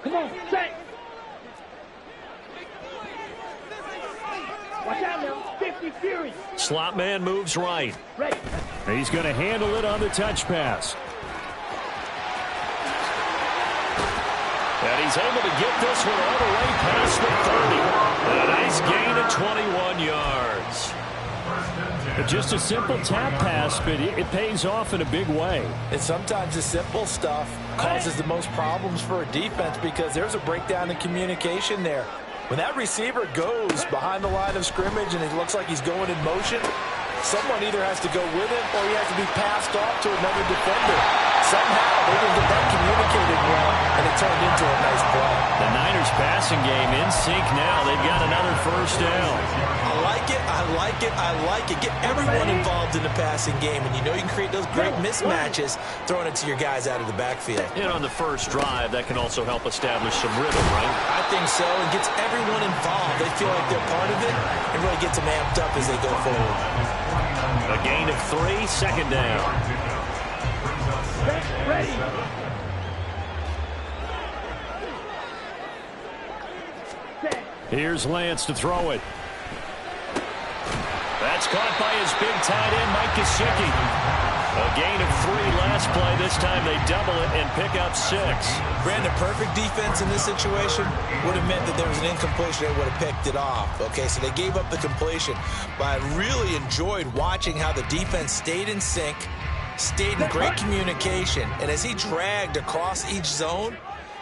Come on, set. Watch out now, 50 Fury. Slot man moves right. Ready. He's going to handle it on the touch pass. And he's able to get this one all the way past the 30. A nice gain of 21 yards. Just a simple tap pass, but it pays off in a big way. And sometimes the simple stuff causes the most problems for a defense because there's a breakdown in communication there. When that receiver goes behind the line of scrimmage and it looks like he's going in motion, someone either has to go with him or he has to be passed off to another defender. Somehow they didn't get that communicated well, and it turned into a nice play. The Niners passing game in sync now. They've got another first down. I like it, I like it, I like it. Get everyone involved in the passing game, and you know you can create those great mismatches throwing it to your guys out of the backfield. And on the first drive, that can also help establish some rhythm, right? I think so. It gets everyone involved. They feel like they're part of it and really gets them amped up as they go forward. A gain of 3, second down. Ready. Here's Lance to throw it. That's caught by his big tight end, Mike Gesicki. A gain of 3 last play. This time they double it and pick up 6. Brandon, perfect defense in this situation would have meant that there was an incompletion. They would have picked it off. Okay, so they gave up the completion. But I really enjoyed watching how the defense stayed in sync, stayed in great communication. And as he dragged across each zone,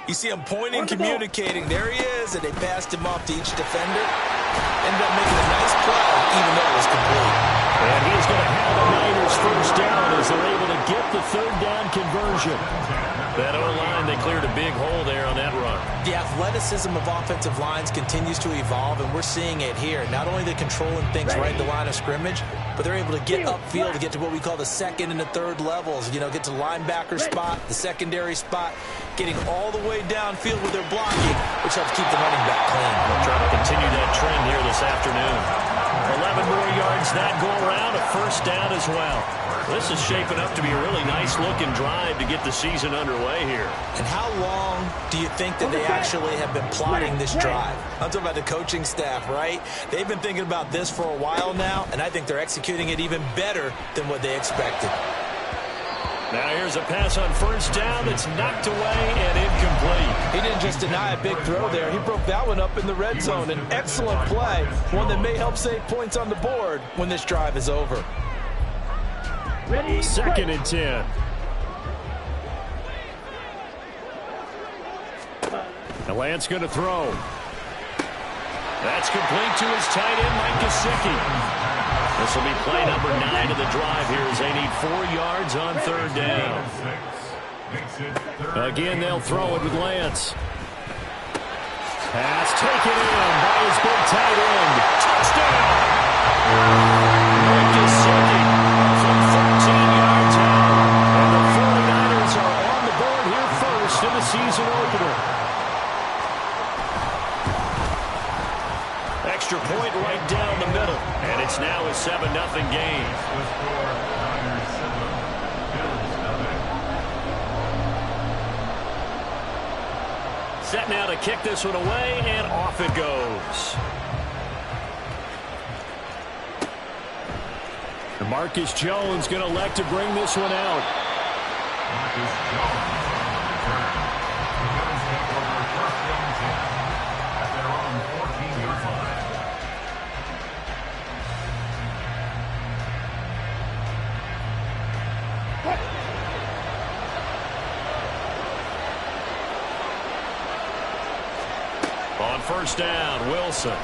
you see him pointing, communicating. There he is, and they passed him off to each defender. Ended up making a nice play, even though it was complete. And he's going to have the Niners first down as they're able to get the third down conversion. That O-line, they cleared a big hole there on that run. The athleticism of offensive lines continues to evolve, and we're seeing it here. Not only they're controlling things right at the line of scrimmage, but they're able to get upfield to get to what we call the second and the third levels. You know, get to the linebacker spot, the secondary spot, getting all the way downfield with their blocking, which helps keep the running back clean. They'll try to continue that trend here this afternoon. 11 more yards that go around, a first down as well. This is shaping up to be a really nice-looking drive to get the season underway here. And how long do you think that they actually have been plotting this drive? I'm talking about the coaching staff, right? They've been thinking about this for a while now, and I think they're executing it even better than what they expected. Now here's a pass on first down that's knocked away and incomplete. He didn't just deny a big throw there. He broke that one up in the red zone. An excellent play, one that may help save points on the board when this drive is over. Ready. Second and 10. And Lance going to throw. That's complete to his tight end, Mike Gesicki. This will be play number 9 of the drive here as they need 4 yards on third down. Again, they'll throw it with Lance. Pass taken in by his big tight end. Touchdown! Mike Gesicki from 13 yards out. And the 49ers are on the board here first in the season opener. Extra point right down the middle. And it's now a 7-0 game. Set now to kick this one away, and off it goes. And Marcus Jones going to elect to bring this one out. On first down, Wilson.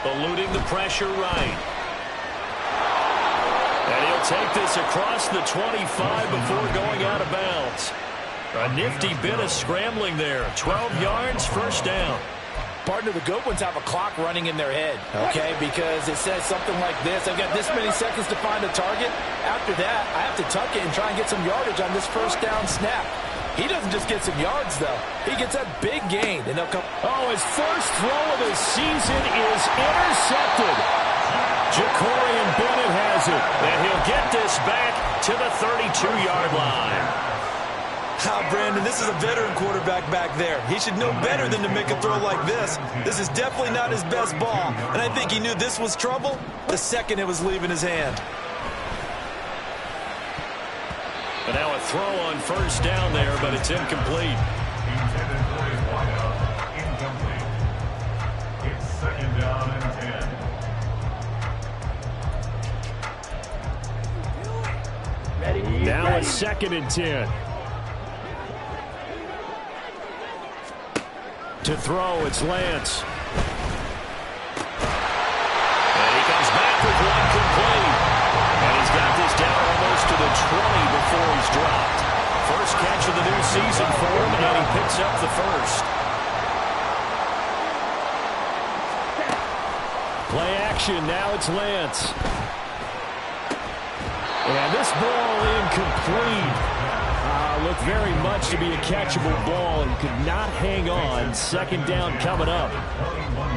Eluding the pressure right. And he'll take this across the 25 before going out of bounds. A nifty bit of scrambling there. 12 yards, first down. Partner, the good ones have a clock running in their head, okay? Because it says something like this. I've got this many seconds to find a target. After that, I have to tuck it and try and get some yardage on this first down snap. He doesn't just get some yards, though. He gets that big gain, and they'll come. Oh, his first throw of the season is intercepted. Jacorian Bennett has it, and he'll get this back to the 32-yard line. Brandon, this is a veteran quarterback back there. He should know better than to make a throw like this. This is definitely not his best ball, and I think he knew this was trouble the second it was leaving his hand. And now a throw on first down there, but it's incomplete. Intended for his wideout. Incomplete. It's 2nd down and 10. Ready. Now ready. it's 2nd and 10. To throw, it's Lance. And he comes back with one complete. And he's got this down almost to the 20 before he's dropped. First catch of the new season for him, and he picks up the first. Play action, now it's Lance. And this ball incomplete. Looked very much to be a catchable ball and could not hang on. 2nd down coming up.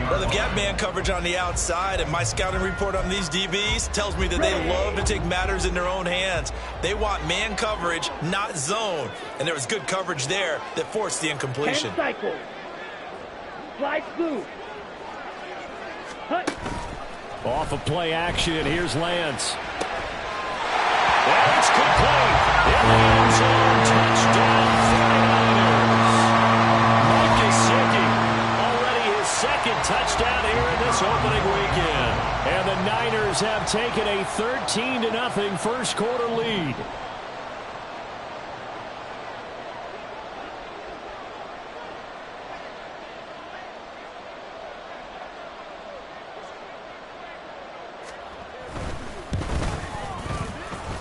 Well, they've got man coverage on the outside, and my scouting report on these DBs tells me that they love to take matters in their own hands. They want man coverage, not zone. And there was good coverage there that forced the incompletion. 10 cycles. Slide through. Hut. Off of play action, here's Lance. And it's complete. In the end zone, touchdown 49ers. Mike Gesicki, already his 2nd touchdown here in this opening weekend. And the Niners have taken a 13-0 first quarter lead.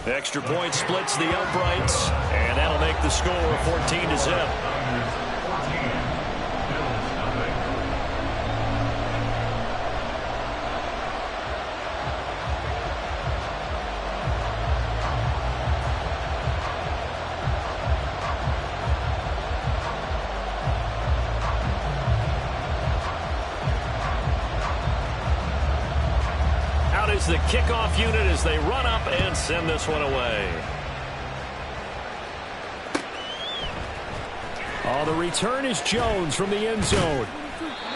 Extra point splits the uprights, and that'll make the score 14-0. Out is the kickoff unit as they run up and send this one away. Oh, the return is Jones from the end zone.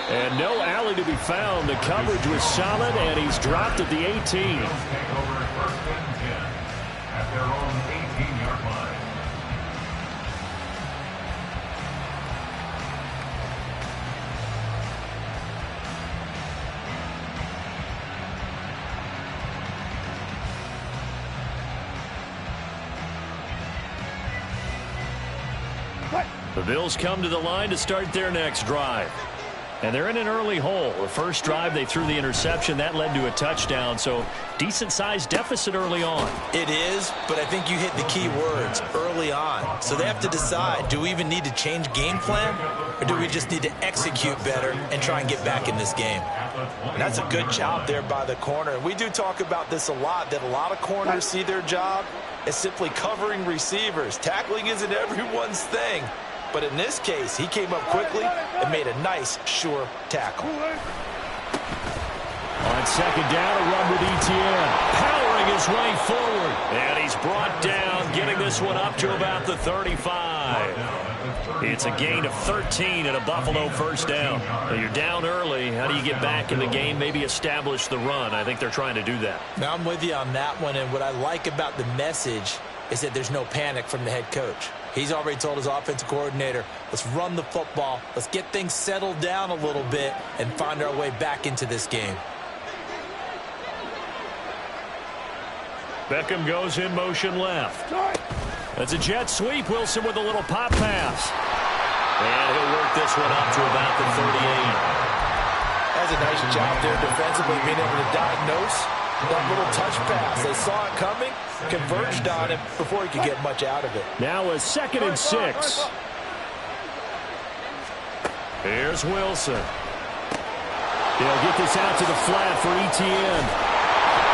And no alley to be found. The coverage was solid, and he's dropped at the 18. Take over 1st and 10 at their own 18-yard line. The Bills come to the line to start their next drive. And they're in an early hole. The first drive, they threw the interception. That led to a touchdown, so decent-sized deficit early on. It is, but I think you hit the key words, early on. So they have to decide, do we even need to change game plan, or do we just need to execute better and try and get back in this game? And that's a good job there by the corner. We do talk about this a lot, that a lot of corners see their job as simply covering receivers. Tackling isn't everyone's thing. But in this case, he came up quickly and made a nice, sure tackle. On 2nd down, a run with Etienne. Powering his way forward. And he's brought down, getting this one up to about the 35. It's a gain of 13 and a Buffalo first down. Well, you're down early. How do you get back in the game? Maybe establish the run. I think they're trying to do that. Now, I'm with you on that one, and what I like about the message is that there's no panic from the head coach. He's already told his offensive coordinator, let's run the football, let's get things settled down a little bit and find our way back into this game. Beckham goes in motion left. That's a jet sweep. Wilson with a little pop pass. And he'll work this one up to about the 38. That's a nice job there defensively, being able to diagnose that little touch pass. They saw it coming, converged on him before he could get much out of it. Now a 2nd and 6. Here's Wilson. They'll get this out to the flat for Etienne.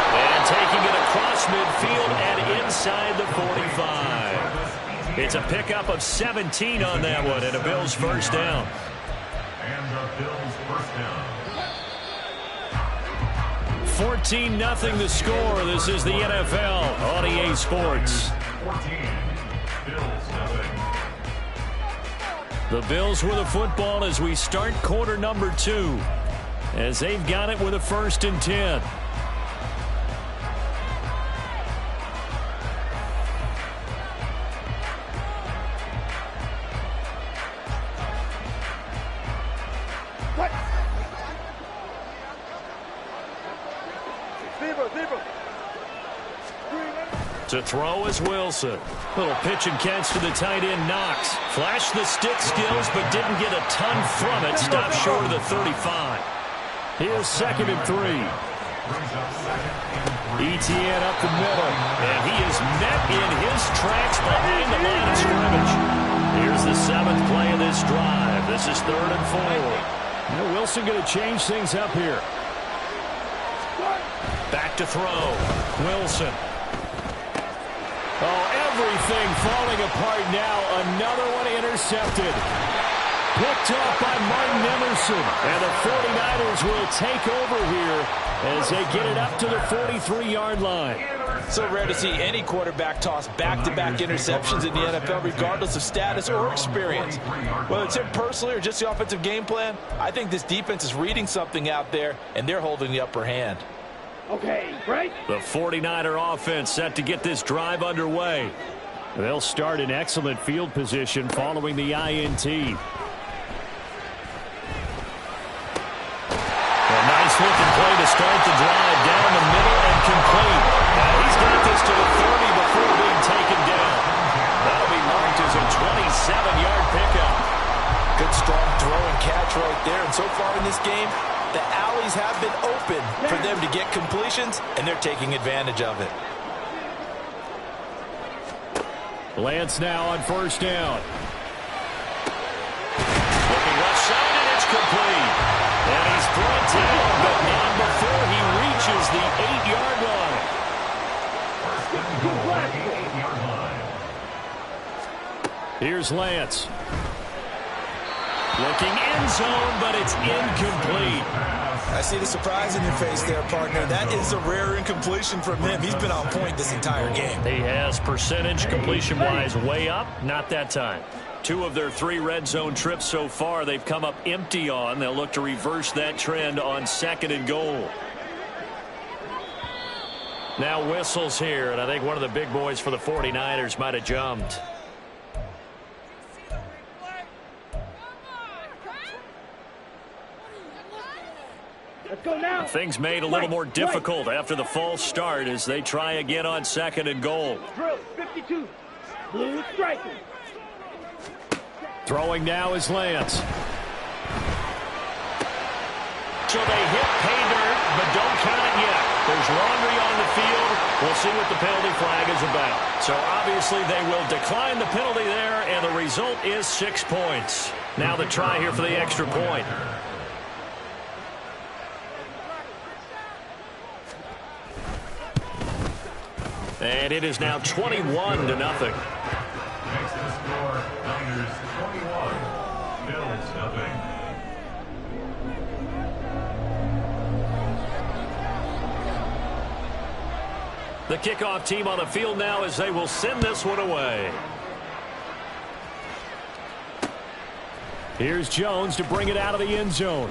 And taking it across midfield and inside the 45. It's a pickup of 17 on that one and a Bills first down. And the Bills first down. 14-0 the score. This is the NFL on EA Sports. 14, Bills 0. The Bills with the football as we start quarter number 2, as they've got it with a 1st and 10. To throw is Wilson. Little pitch and catch to the tight end, Knox. Flashed the stick skills, but didn't get a ton from it. Stopped short of the 35. Here's 2nd and 3. Etienne up the middle. And he is met in his tracks behind the line of scrimmage. Here's the 7th play of this drive. This is 3rd and 4. Now Wilson going to change things up here. Back to throw. Wilson. Oh, everything falling apart now. Another one intercepted. Picked off by Martin Emerson. And the 49ers will take over here as they get it up to the 43-yard line. So rare to see any quarterback toss back-to-back interceptions in the NFL, regardless of status or experience. Whether it's him personally or just the offensive game plan, I think this defense is reading something out there, and they're holding the upper hand. Okay, right? The 49er offense set to get this drive underway. They'll start in excellent field position following the INT. A nice-looking play to start the drive down the middle and complete. Now he's got this to the 30 before being taken down. That'll be marked as a 27-yard pickup. Good, strong throw and catch right there. And so far in this game, the alleys have been open for them to get completions, and they're taking advantage of it. Lance now on 1st down. Looking left side, and it's complete. And he's brought down, but not before he reaches the 8-yard line. Here's Lance. Looking end zone, but it's incomplete. I see the surprise in your face there, partner. That is a rare incompletion from him. He's been on point this entire game. He has percentage completion-wise way up. Not that time. 2 of their 3 red zone trips so far they've come up empty on. They'll look to reverse that trend on 2nd and goal. Now whistles here, and I think one of the big boys for the 49ers might have jumped. Let's go now. Things made a little more difficult after the false start as they try again on 2nd and goal. Drill 52. Blue striking. Throwing now is Lance. So they hit pay dirt, but don't count it yet. There's laundry on the field. We'll see what the penalty flag is about. So obviously they will decline the penalty there, and the result is 6 points. Now the try here for the extra point. And it is now 21-0. Makes the score Niners 21, Bills nothing. The kickoff team on the field now as they will send this one away. Here's Jones to bring it out of the end zone.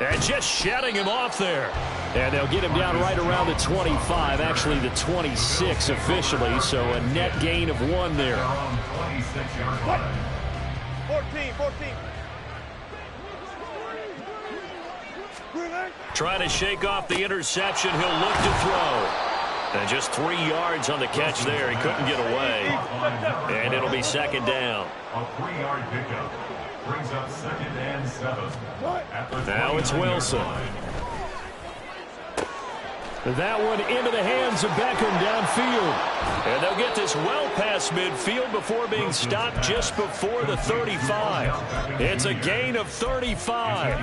And just shutting him off there. And they'll get him down right around the 25, actually the 26 officially, so a net gain of 1 there. 26-yard line. 14. Trying to shake off the interception. He'll look to throw. And just 3 yards on the catch there. He couldn't get away. And it'll be 2nd down. A 3-yard pickup brings up 2nd and 7. Now it's Wilson. That one into the hands of Beckham downfield. And they'll get this well past midfield before being stopped just before the 35. It's a gain of 35.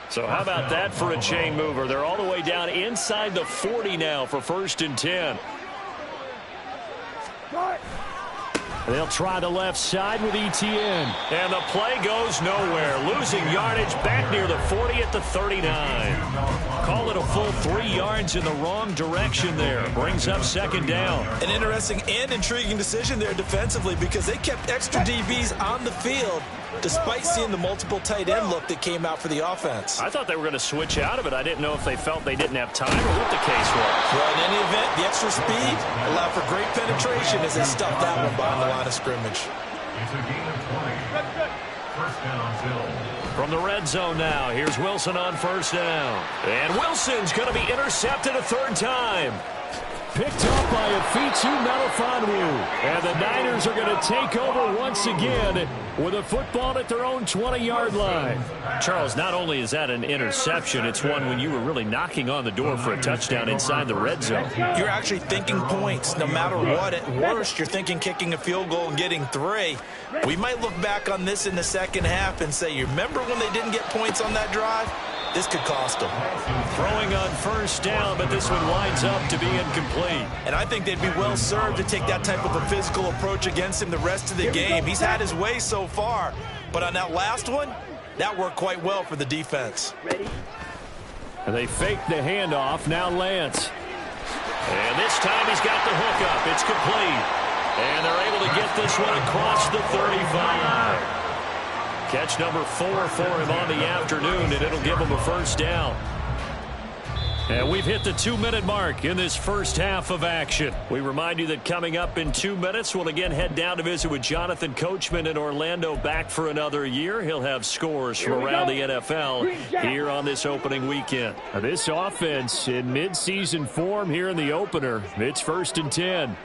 So how about that for a chain mover? They're all the way down inside the 40 now for 1st and 10. They'll try the left side with Etienne. And the play goes nowhere. Losing yardage back near the 40 at the 39. Call it a full 3 yards in the wrong direction there. Brings up second down. An interesting and intriguing decision there defensively because they kept extra DBs on the field despite seeing the multiple tight end look that came out for the offense. I thought they were going to switch out of it. I didn't know if they felt they didn't have time or what the case was. Well, in any event, the extra speed allowed for great penetration as they stuffed that one behind the line of scrimmage. It's a gain of 20. First down, Bills. From the red zone now, here's Wilson on first down. And Wilson's going to be intercepted a third time. Picked up by Afitu Melifonwu. And the Niners are going to take over once again with a football at their own 20-yard line. Charles, not only is that an interception, it's one when you were really knocking on the door for a touchdown inside the red zone. You're actually thinking points no matter what. At worst, you're thinking kicking a field goal and getting 3. We might look back on this in the second half and say, you remember when they didn't get points on that drive? This could cost them. Throwing on first down, but this one winds up to be incomplete. And I think they'd be well served to take that type of a physical approach against him the rest of the game. He's had his way so far, but on that last one, that worked quite well for the defense. And they fake the handoff. Now Lance. And this time he's got the hook up. It's complete. And they're able to get this one across the 35. Catch number 4 for him on the afternoon, and it'll give him a first down. And we've hit the 2-minute mark in this first half of action. We remind you that coming up in 2 minutes, we'll again head down to visit with Jonathan Coachman in Orlando, back for another year. He'll have scores from around the NFL here on this opening weekend. Now this offense in mid-season form here in the opener. It's 1st and 10.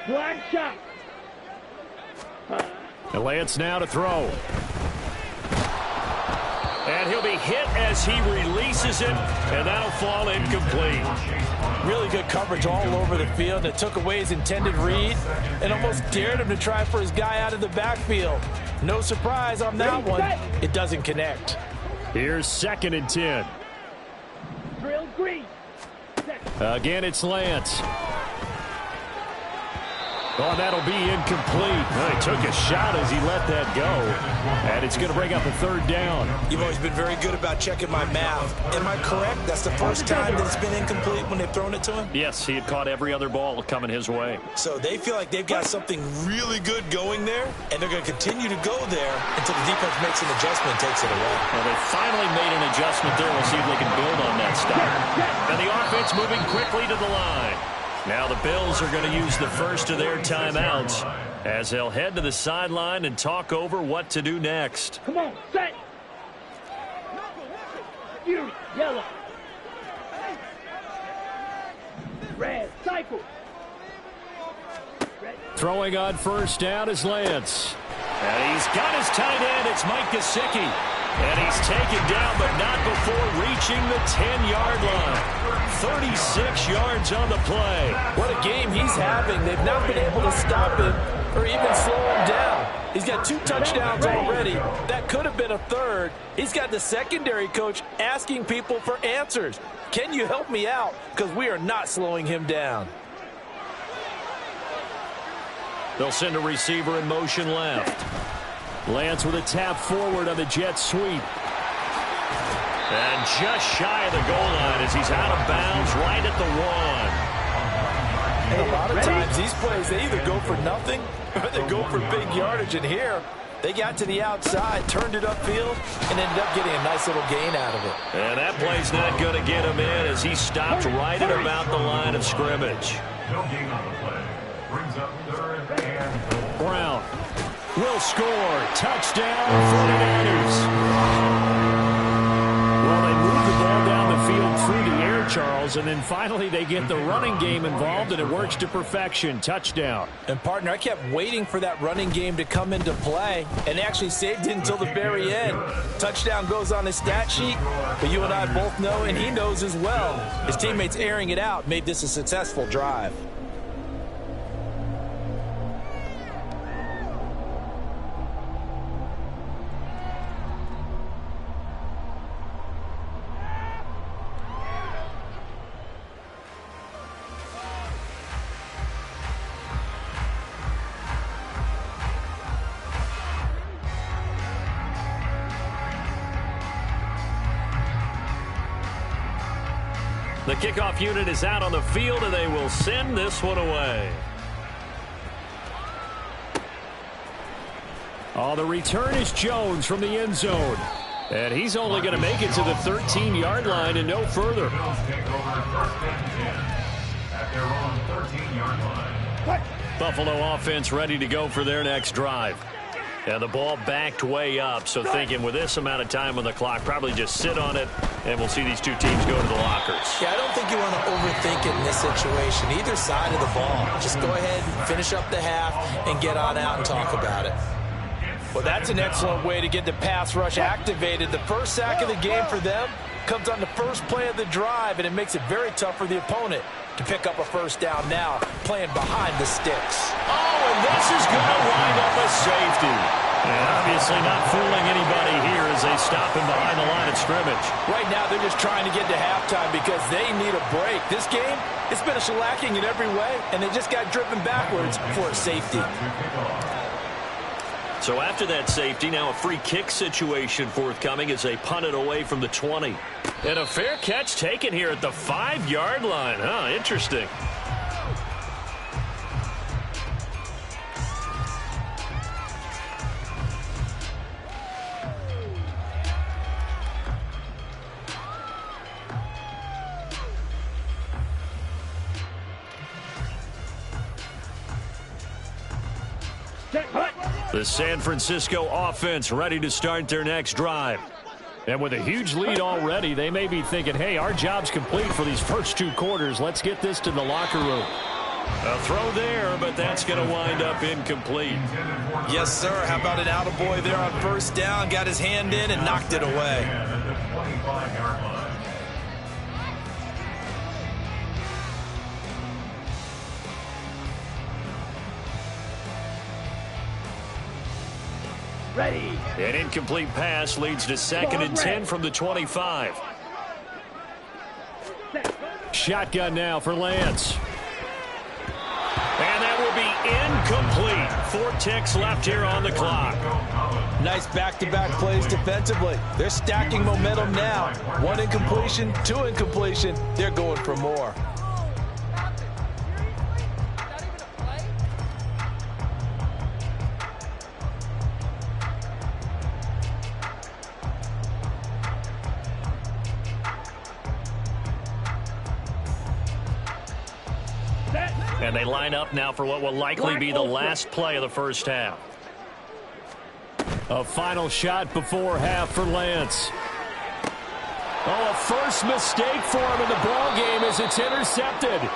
Blind shot. And Lance now to throw. And he'll be hit as he releases it, and that'll fall incomplete. Really good coverage all over the field. It took away his intended read and almost dared him to try for his guy out of the backfield. No surprise on that one. It doesn't connect. Here's 2nd and 10. Drill green. Again, it's Lance. Oh, that'll be incomplete. Well, he took a shot as he let that go. And it's going to bring up a 3rd down. You've always been very good about checking my math. Am I correct? That's the first time that it's been incomplete when they've thrown it to him? Yes, he had caught every other ball coming his way. So they feel like they've got something really good going there, and they're going to continue to go there until the defense makes an adjustment and takes it away. Well, they finally made an adjustment there. We'll see if they can build on that stop. And the offense moving quickly to the line. Now the Bills are going to use the first of their timeouts as they'll head to the sideline and talk over what to do next. Come on, set. You, yellow. Red, cycle. Red. Throwing on first down is Lance. And he's got his tight end. It's Mike Gesicki. And he's taken down, but not before reaching the 10-yard line. 36 yards on the play. What a game he's having. They've not been able to stop him or even slow him down. He's got 2 touchdowns already. That could have been a 3rd. He's got the secondary coach asking people for answers. Can you help me out? Because we are not slowing him down. They'll send a receiver in motion left. Lance with a tap forward on the jet sweep. And just shy of the goal line as he's out of bounds right at the 1. And a lot of times these plays, they either go for nothing or they go for big yardage. And here, they got to the outside, turned it upfield, and ended up getting a nice little gain out of it. And that play's not going to get him in as he stopped right at about the line of scrimmage. No gain on the play. Brings up 3rd and goal. Brown will score. Touchdown, 49ers. Well, they move the ball down the field through the air, Charles, and then finally they get the running game involved, and it works to perfection. Touchdown. And, partner, I kept waiting for that running game to come into play and actually saved it until the very end. Touchdown goes on his stat sheet, but you and I both know, and he knows as well, his teammates airing it out made this a successful drive. The kickoff unit is out on the field, and they will send this one away. Oh, the return is Jones from the end zone. And he's only going to make it to the 13-yard line and no further. Bills take over first and 10 at their own 13-yard line. Buffalo offense ready to go for their next drive. And the ball backed way up, so thinking with this amount of time on the clock, probably just sit on it, and we'll see these two teams go to the lockers. Yeah, I don't think you want to overthink it in this situation. Either side of the ball. Just go ahead and finish up the half and get on out and talk about it. Well, that's an excellent way to get the pass rush activated. The first sack of the game for them comes on the first play of the drive, and it makes it very tough for the opponent to pick up a first down now, playing behind the sticks. Oh, and this is going to wind up a safety. And obviously not fooling anybody here as they stop him behind the line of scrimmage. Right now, they're just trying to get to halftime because they need a break. This game, it's been a shellacking in every way, and they just got driven backwards for a safety. So after that safety, now a free kick situation forthcoming as they punt it away from the 20. And a fair catch taken here at the 5-yard line. Huh, interesting. The San Francisco offense ready to start their next drive. And with a huge lead already, they may be thinking, hey, our job's complete for these first 2 quarters. Let's get this to the locker room. A throw there, but that's going to wind up incomplete. Yes, sir. How about an attaboy there on first down? Got his hand in and knocked it away. At the 25-yard line. Ready. An incomplete pass leads to 2nd and 10 from the 25. Shotgun now for Lance. And that will be incomplete. 4 ticks left here on the clock. Nice back-to-back plays defensively. They're stacking momentum now. 1 incompletion, 2 incompletion. They're going for more. And they line up now for what will likely be the last play of the first half. A final shot before half for Lance. Oh, a first mistake for him in the ball game as it's intercepted.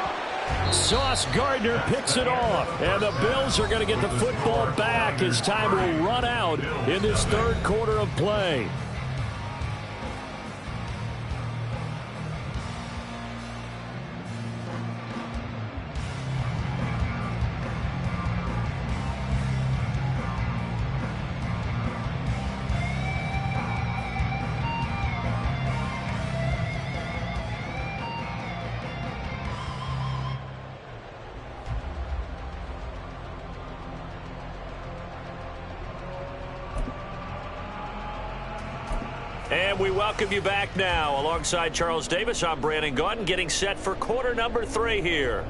Sauce Gardner picks it off, and the Bills are going to get the football back as time will run out in this 3rd quarter of play. And we welcome you back now. Alongside Charles Davis, I'm Brandon Gaudin, getting set for quarter number 3 here.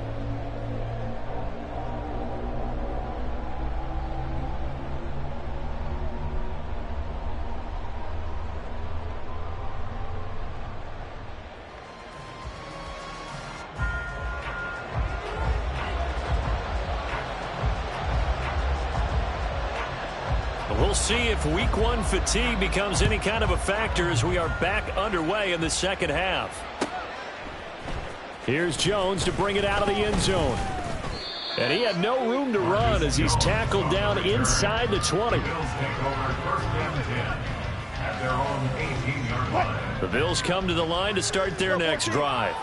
We'll see if week 1 fatigue becomes any kind of a factor as we are back underway in the second half. Here's Jones to bring it out of the end zone. And he had no room to run as he's tackled down inside the 20. Bills take over first and 10 at their own 18-yard line. The Bills come to the line to start their next drive.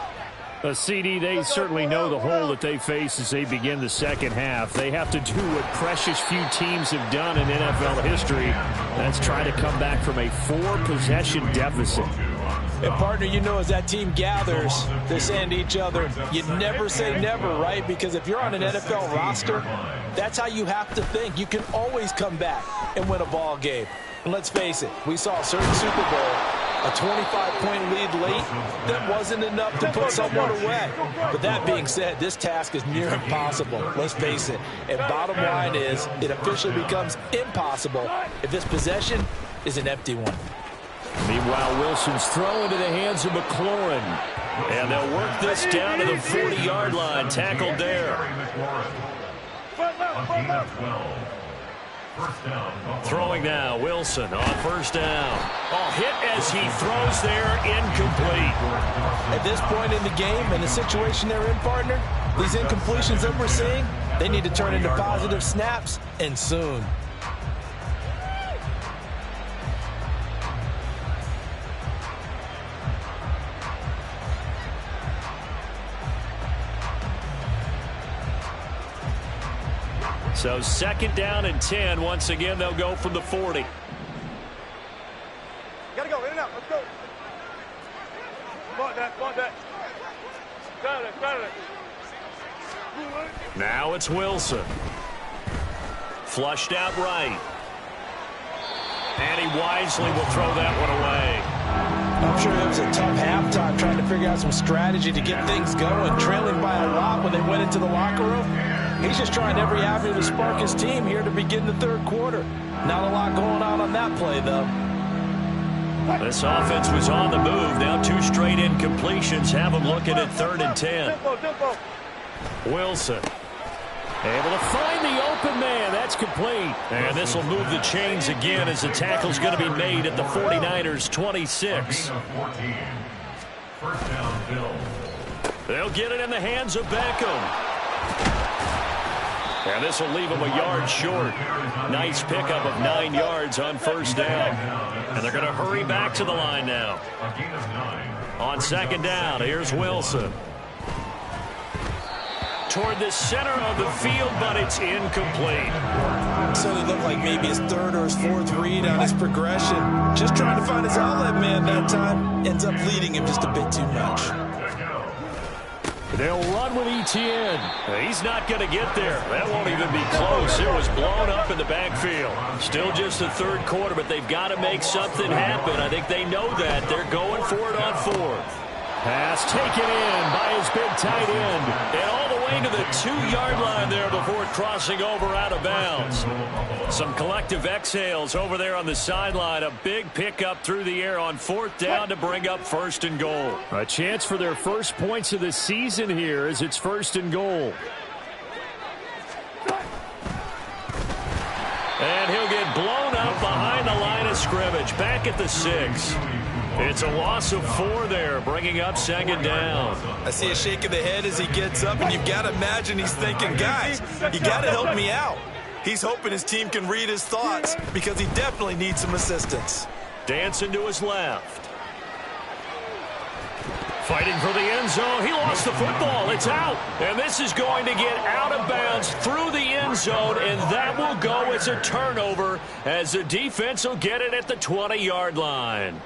A CD, they certainly know the hole that they face as they begin the second half. They have to do what precious few teams have done in NFL history. That's try to come back from a 4-possession deficit. And, partner, you know, as that team gathers, they're saying to each other, you never say never, right? Because if you're on an NFL roster, that's how you have to think. You can always come back and win a ball game. And let's face it, we saw a certain Super Bowl A 25-point lead late, that wasn't enough to put someone away. But that being said, this task is near impossible. Let's face it. And bottom line is, it officially becomes impossible if this possession is an empty one. Meanwhile, Wilson's throw into the hands of McLaurin. And they'll work this down to the 40-yard line. Tackled there. Throwing now, Wilson on first down. Oh, hit as he throws there, incomplete. At this point in the game and the situation they're in, partner, these incompletions that we're seeing, they need to turn into positive snaps, and soon. So second down and 10. Once again, they'll go from the 40. Gotta go, in and out, let's go. Come on, Dad, come on, Dad. Got it. Now it's Wilson. Flushed out right. And he wisely will throw that one away. I'm sure it was a tough halftime trying to figure out some strategy to get things going, trailing by a lot when they went into the locker room. He's just trying every avenue to spark his team here to begin the third quarter. Not a lot going on that play, though. This offense was on the move. Now 2 straight incompletions have them looking at 3rd and 10. Wilson. Able to find the open man. That's complete. And this will move the chains again as the tackle's going to be made at the 49ers' 26. They'll get it in the hands of Beckham. And this will leave them a yard short. Nice pickup of 9 yards on first down. And they're going to hurry back to the line now. On second down, here's Wilson. Toward the center of the field, but it's incomplete. So it looked like maybe his 3rd or his 4th read on his progression. Just trying to find his outlet man that time. Ends up leading him just a bit too much. They'll run with Etienne. He's not going to get there. That won't even be close. It was blown up in the backfield. Still just the 3rd quarter, but they've got to make something happen. I think they know that. They're going for it on 4th. Pass taken in by his big tight end. And all the way to the 2-yard line there before crossing over out of bounds. Some collective exhales over there on the sideline. A big pickup through the air on 4th down to bring up 1st and goal. A chance for their first points of the season here as it's 1st and goal. And he'll get blown up behind the line of scrimmage. Back at the 6. It's a loss of 4 there, bringing up 2nd down. I see a shake of the head as he gets up, and you've got to imagine he's thinking, guys, you got to help me out. He's hoping his team can read his thoughts because he definitely needs some assistance. Dancing to his left. Fighting for the end zone. He lost the football. It's out. And this is going to get out of bounds through the end zone, and that will go as a turnover as the defense will get it at the 20-yard line.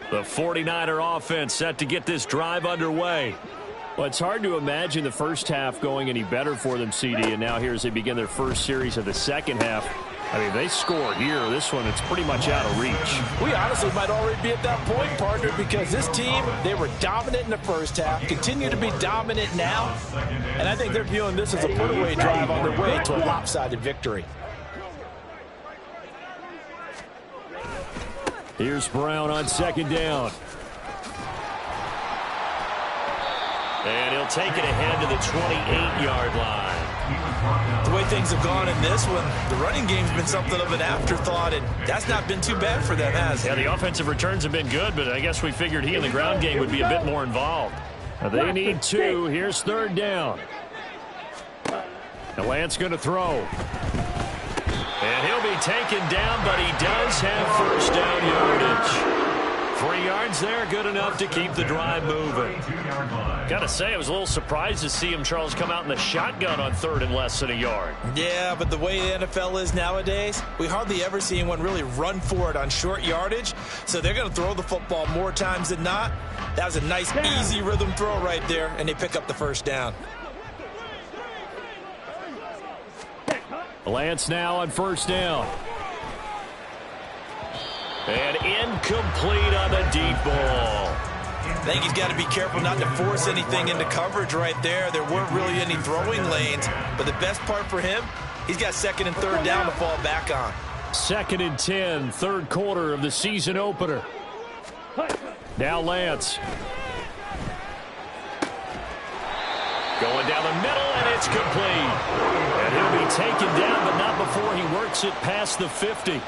The 49er offense set to get this drive underway. Well, it's hard to imagine the first half going any better for them, CD, and now here as they begin their first series of the second half. I mean, they score here. This one, it's pretty much out of reach. We honestly might already be at that point, partner, because this team, they were dominant in the first half, continue to be dominant now, and I think they're viewing this as a put-away drive on their way to a lopsided victory. Here's Brown on second down. And he'll take it ahead to the 28-yard line. The way things have gone in this one, the running game's been something of an afterthought, and that's not been too bad for them, has it? Yeah, the offensive returns have been good, but I guess we figured he in the ground game would be a bit more involved. They need 2. Here's 3rd down. And Lance going to throw. And he'll be taken down, but he does have first down yardage. 3 yards. yards there, good enough to keep the drive moving. Got to say, I was a little surprised to see him, Charles, come out in the shotgun on 3rd and less than a yard. Yeah, but the way the NFL is nowadays, we hardly ever see anyone really run for it on short yardage. So they're going to throw the football more times than not. That was a nice, easy rhythm throw right there, and they pick up the first down. Lance now on 1st down. And incomplete on the deep ball. I think he's got to be careful not to force anything into coverage right there. There weren't really any throwing lanes, but the best part for him, he's got 2nd and 3rd down to fall back on. 2nd and 10, 3rd quarter of the season opener. Now Lance. Going down the middle, and it's complete. And he'll be taken down, but not before he works it past the 50.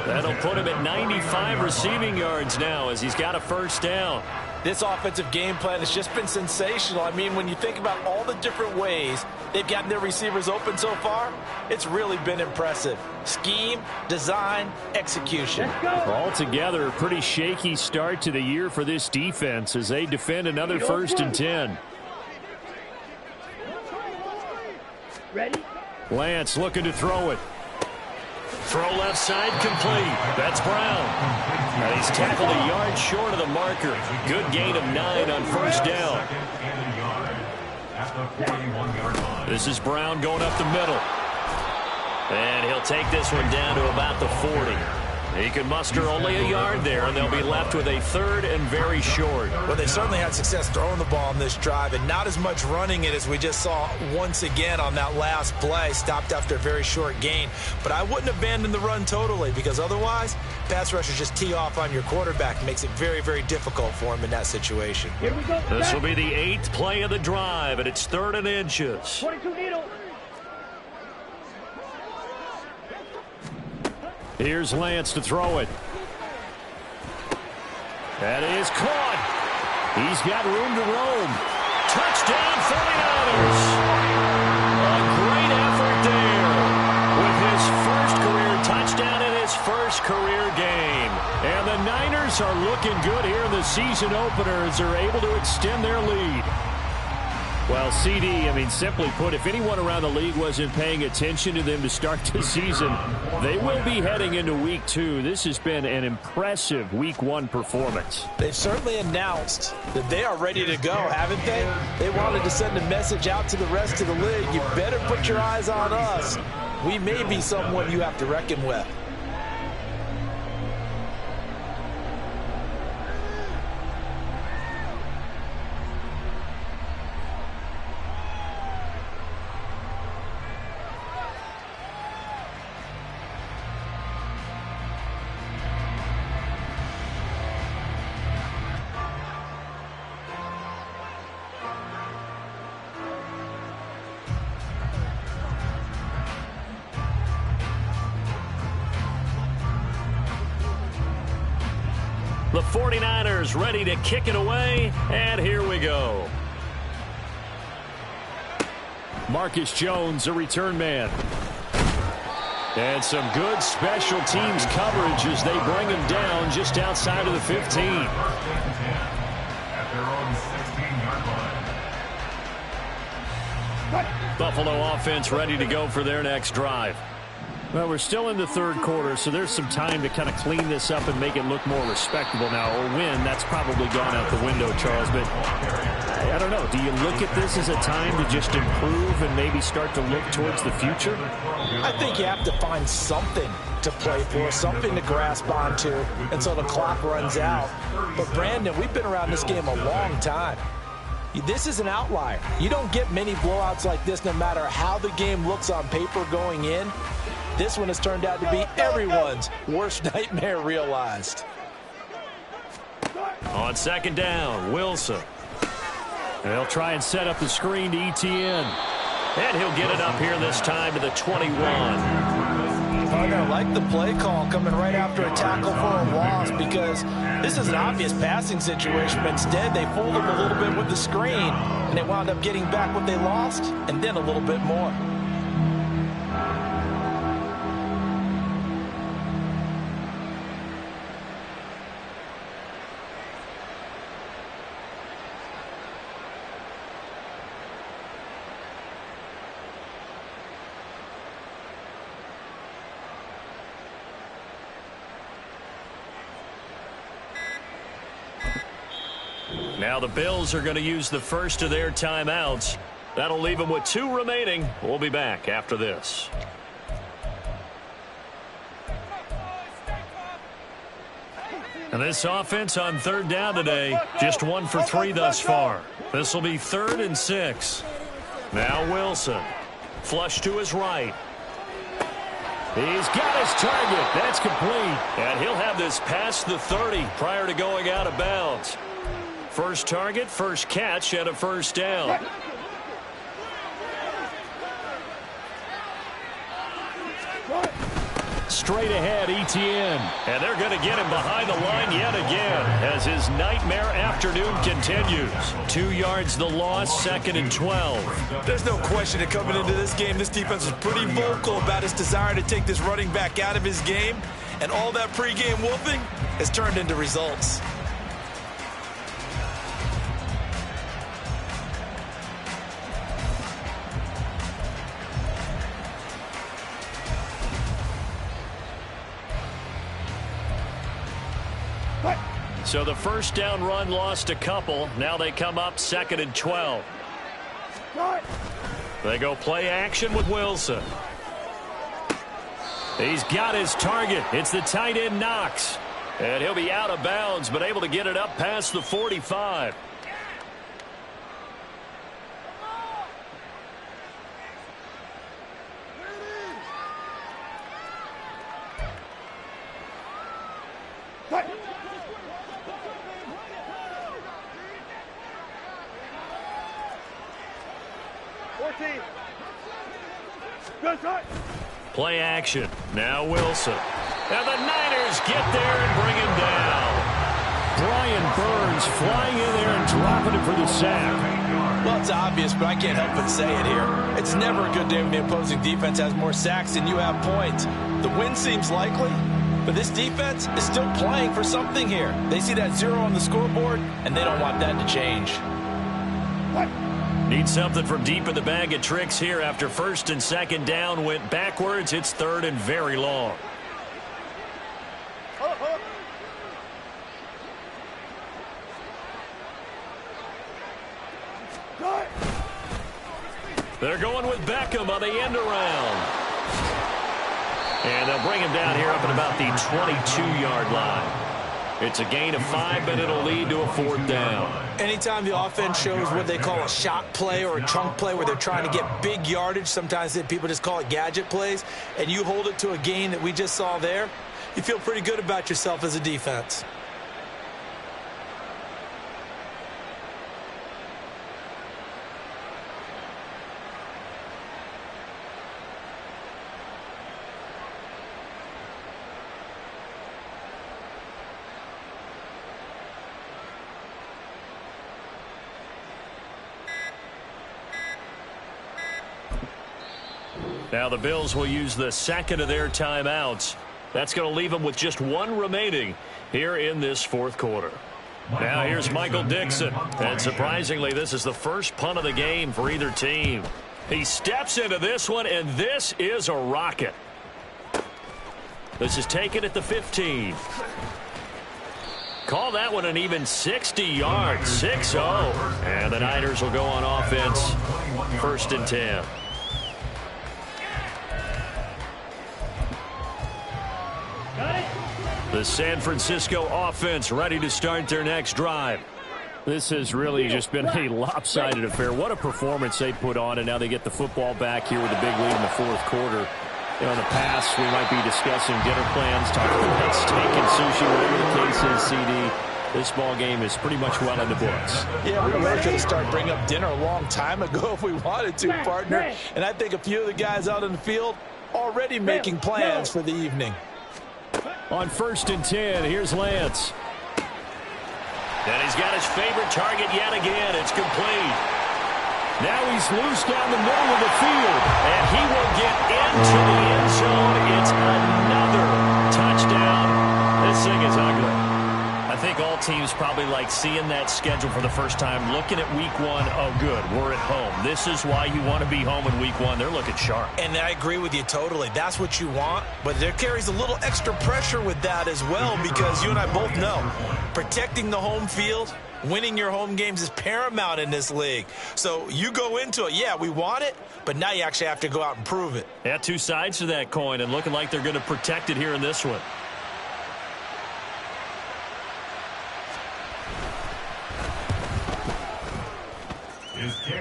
That'll put him at 95 receiving yards now as he's got a 1st down. This offensive game plan has just been sensational. I mean, when you think about all the different ways they've gotten their receivers open so far, it's really been impressive. Scheme, design, execution. Altogether, a pretty shaky start to the year for this defense as they defend another 1st and 10. Ready? Lance looking to throw it. Throw left side complete. That's Brown. And he's tackled a yard short of the marker. Good gain of 9 on 1st down. This is Brown going up the middle. And he'll take this one down to about the 40. He can muster only a yard there, and they'll be left with a 3rd and very short. Well, they certainly had success throwing the ball on this drive, and not as much running it as we just saw once again on that last play. Stopped after a very short gain. But I wouldn't abandon the run totally, because otherwise, pass rushers just tee off on your quarterback. It makes it very, very difficult for him in that situation. Here we go. This will be the 8th play of the drive, and it's 3rd and inches. 22 needle. Here's Lance to throw it. That is caught. He's got room to roam. Touchdown 49ers. A great effort there with his 1st career touchdown in his 1st career game. And the Niners are looking good here in the season opener as they're able to extend their lead. Well, CD, I mean, simply put, if anyone around the league wasn't paying attention to them to start the season, they will be heading into Week 2. This has been an impressive Week 1 performance. They've certainly announced that they are ready to go, haven't they? They wanted to send a message out to the rest of the league. You better put your eyes on us. We may be someone you have to reckon with. The 49ers ready to kick it away, and here we go. Marcus Jones, a return man. And some good special teams coverage as they bring him down just outside of the 15. At their own 16-yard line. Buffalo offense ready to go for their next drive. Well, we're still in the 3rd quarter, so there's some time to kind of clean this up and make it look more respectable now. Or win, that's probably gone out the window, Charles. But I don't know. Do you look at this as a time to just improve and maybe start to look towards the future? I think you have to find something to play for, something to grasp onto until the clock runs out. But, Brandon, we've been around this game a long time. This is an outlier. You don't get many blowouts like this no matter how the game looks on paper going in. This one has turned out to be everyone's worst nightmare realized. On 2nd down, Wilson. They'll try and set up the screen to ETN. And he'll get it up here this time to the 21. I like the play call coming right after a tackle for a loss because this is an obvious passing situation, but instead they fooled him a little bit with the screen, and they wound up getting back what they lost and then a little bit more. Now the Bills are going to use the first of their timeouts. That'll leave them with 2 remaining. We'll be back after this. And this offense on 3rd down today, just 1 for 3 thus far. This will be 3rd and 6. Now Wilson. Flush to his right. He's got his target. That's complete. And he'll have this past the 30 prior to going out of bounds. First target, first catch, and a first down. Straight ahead, Etienne. And they're going to get him behind the line yet again as his nightmare afternoon continues. 2 yards the loss, 2nd and 12. There's no question that coming into this game, this defense is pretty vocal about its desire to take this running back out of his game. And all that pregame whooping has turned into results. So the first down run lost a couple. Now they come up 2nd and 12. They go play action with Wilson. He's got his target. It's the tight end Knox. And he'll be out of bounds, but able to get it up past the 45. Play action. Now Wilson. And the Niners get there and bring him down. Brian Burns flying in there and dropping it for the sack. Well, it's obvious, but I can't help but say it here. It's never a good day when the opposing defense has more sacks than you have points. The win seems likely, but this defense is still playing for something here. They see that 0 on the scoreboard, and they don't want that to change. Need something from deep in the bag of tricks here after 1st and 2nd down went backwards. It's 3rd and very long. They're going with Beckham on the end around. And they'll bring him down here up at about the 22-yard line. It's a gain of 5, but it'll lead to a 4th down. Anytime the offense shows what they call a shot play or a chunk play where they're trying to get big yardage, sometimes people just call it gadget plays, and you hold it to a gain that we just saw there, you feel pretty good about yourself as a defense. Now the Bills will use the 2nd of their timeouts. That's going to leave them with just 1 remaining here in this 4th quarter. Now here's Michael Dixon. And surprisingly, this is the first punt of the game for either team. He steps into this one, and this is a rocket. This is taken at the 15. Call that one an even 60 yards, 6-0. And the Niners will go on offense, 1st and 10. The San Francisco offense ready to start their next drive. This has really just been a lopsided affair. What a performance they put on, and now they get the football back here with a big lead in the 4th quarter. You know, in the past, we might be discussing dinner plans, talking about steak and sushi, whatever the case is, CD. This ball game is pretty much well in the books. Yeah, we really could have started bringing up dinner a long time ago if we wanted to, partner. And I think a few of the guys out in the field already making plans for the evening. On 1st and 10, here's Lance. And he's got his favorite target yet again. It's complete. Now he's loose down the middle of the field. And he will get into the end zone. It's another touchdown. This thing is ugly. I think all teams probably like seeing that schedule for the first time, looking at week 1. Oh, good, we're at home. This is why you want to be home in week 1. They're looking sharp. And I agree with you totally. That's what you want. But there carries a little extra pressure with that as well, because you and I both know protecting the home field Winning your home games is paramount in this league. So you go into it, yeah, we want it, but now you actually have to go out and prove it. Yeah, two sides to that coin, and looking like they're going to protect it here in this one.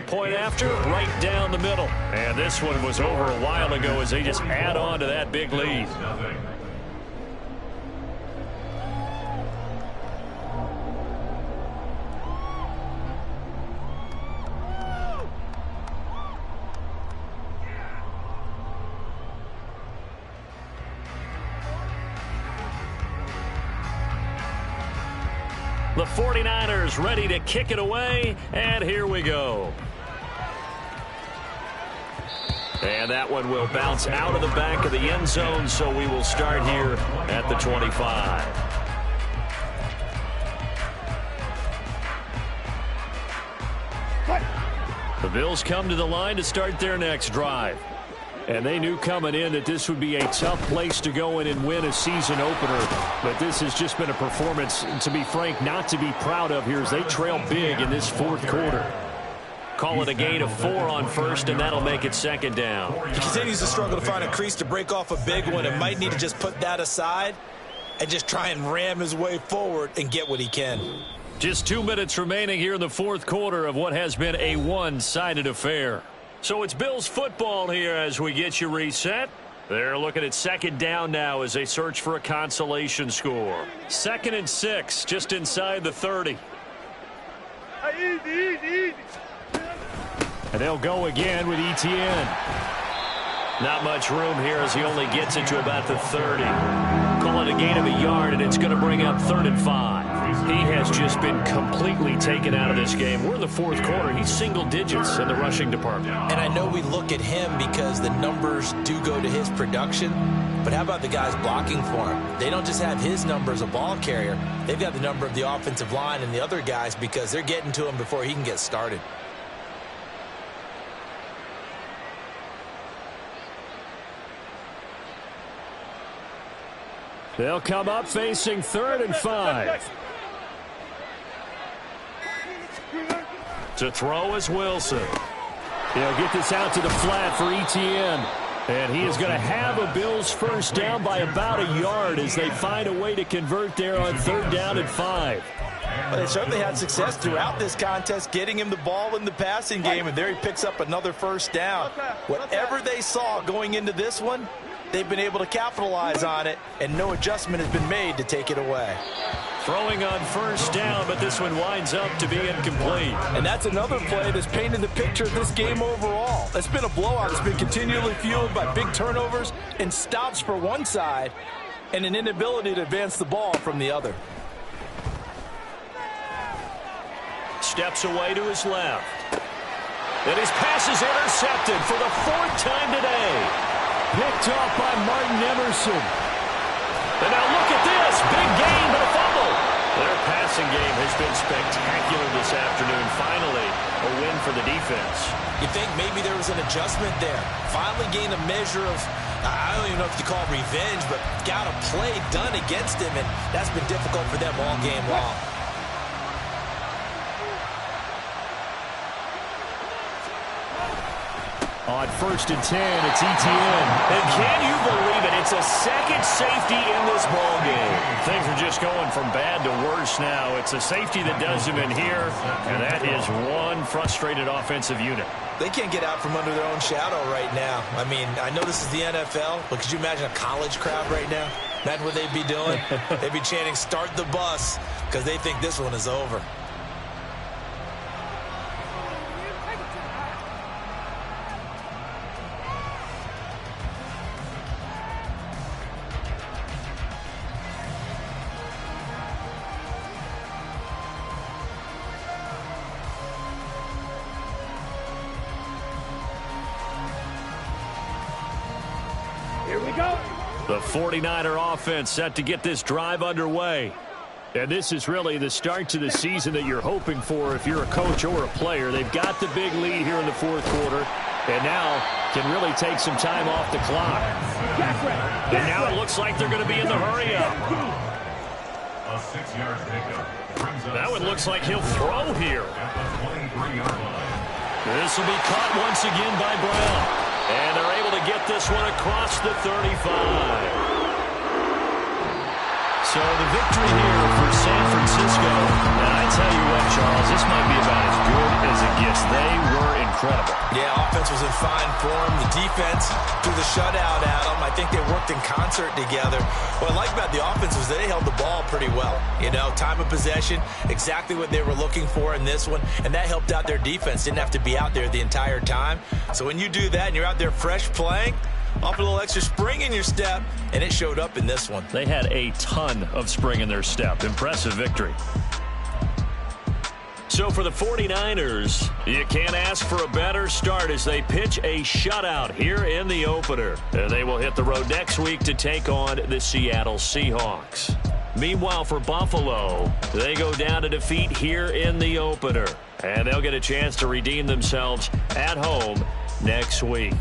Point after, right down the middle. And this one was over a while ago as they just add on to that big lead. The 49ers ready to kick it away, and here we go. And that one will bounce out of the back of the end zone, so we will start here at the 25. The Bills come to the line to start their next drive. And they knew coming in that this would be a tough place to go in and win a season opener. But this has just been a performance, to be frank, not to be proud of here as they trail big in this fourth quarter. Call it a gain of 4 on first, and that'll make it second down. He continues to struggle to find a crease to break off a big one and might need to just put that aside and just try and ram his way forward and get what he can. Just 2 minutes remaining here in the fourth quarter of what has been a one-sided affair. So it's Bills football here as we get you reset. They're looking at second down now as they search for a consolation score. 2nd and 6, just inside the 30. Easy. And they'll go again with Etienne. Not much room here as he only gets it to about the 30. Call it a gain of a yard, and it's going to bring up 3rd and 5. He has just been completely taken out of this game. We're in the fourth quarter. He's single digits in the rushing department. And I know we look at him because the numbers do go to his production, but how about the guys blocking for him? They don't just have his number as a ball carrier. They've got the number of the offensive line and the other guys because they're getting to him before he can get started. They'll come up facing 3rd and 5. To throw is Wilson. He'll get this out to the flat for Etienne. And he is going to have a Bills first down by about a yard as they find a way to convert there on 3rd down and 5. Well, they certainly had success throughout this contest, getting him the ball in the passing game, and there he picks up another first down. Whatever they saw going into this one, they've been able to capitalize on it, and no adjustment has been made to take it away. Throwing on first down, but this one winds up to be incomplete. And that's another play that's painted the picture of this game overall. It's been a blowout. It's been continually fueled by big turnovers and stops for one side and an inability to advance the ball from the other. Steps away to his left. And his pass is intercepted for the 4th time today. Picked off by Martin Emerson. And now look at this. Big gain, but a fumble. Their passing game has been spectacular this afternoon. Finally, a win for the defense. You think maybe there was an adjustment there. Finally gained a measure of, I don't even know if you call it revenge, but got a play done against him, and that's been difficult for them all game long. On 1st and 10, it's Etienne. And can you believe it? It's a second safety in this ball game. Things are just going from bad to worse now. It's a safety that does them in here, and that is one frustrated offensive unit. They can't get out from under their own shadow right now. I mean, I know this is the NFL, but could you imagine a college crowd right now? Imagine what they'd be doing. They'd be chanting, "Start the bus," because they think this one is over. The 49er offense set to get this drive underway. And this is really the start to the season that you're hoping for if you're a coach or a player. They've got the big lead here in the fourth quarter, and now can really take some time off the clock. And now it looks like they're going to be in the hurry-up. A 6-yard pickup brings up Now it looks like he'll throw here. at the 23-yard line. This will be caught once again by Brown. And they're able to get this one across the 35. So the victory here for San Francisco. And I tell you what, Charles, this might be about as good as it gets. They were incredible. Yeah, offense was in fine form. The defense threw the shutout at them. I think they worked in concert together. What I like about the offense was they held the ball pretty well. You know, time of possession, exactly what they were looking for in this one. And that helped out their defense. Didn't have to be out there the entire time. So when you do that and you're out there fresh playing, offer a little extra spring in your step, and it showed up in this one. They had a ton of spring in their step. Impressive victory. So for the 49ers, you can't ask for a better start as they pitch a shutout here in the opener. And they will hit the road next week to take on the Seattle Seahawks. Meanwhile, for Buffalo, they go down to defeat here in the opener. And they'll get a chance to redeem themselves at home next week.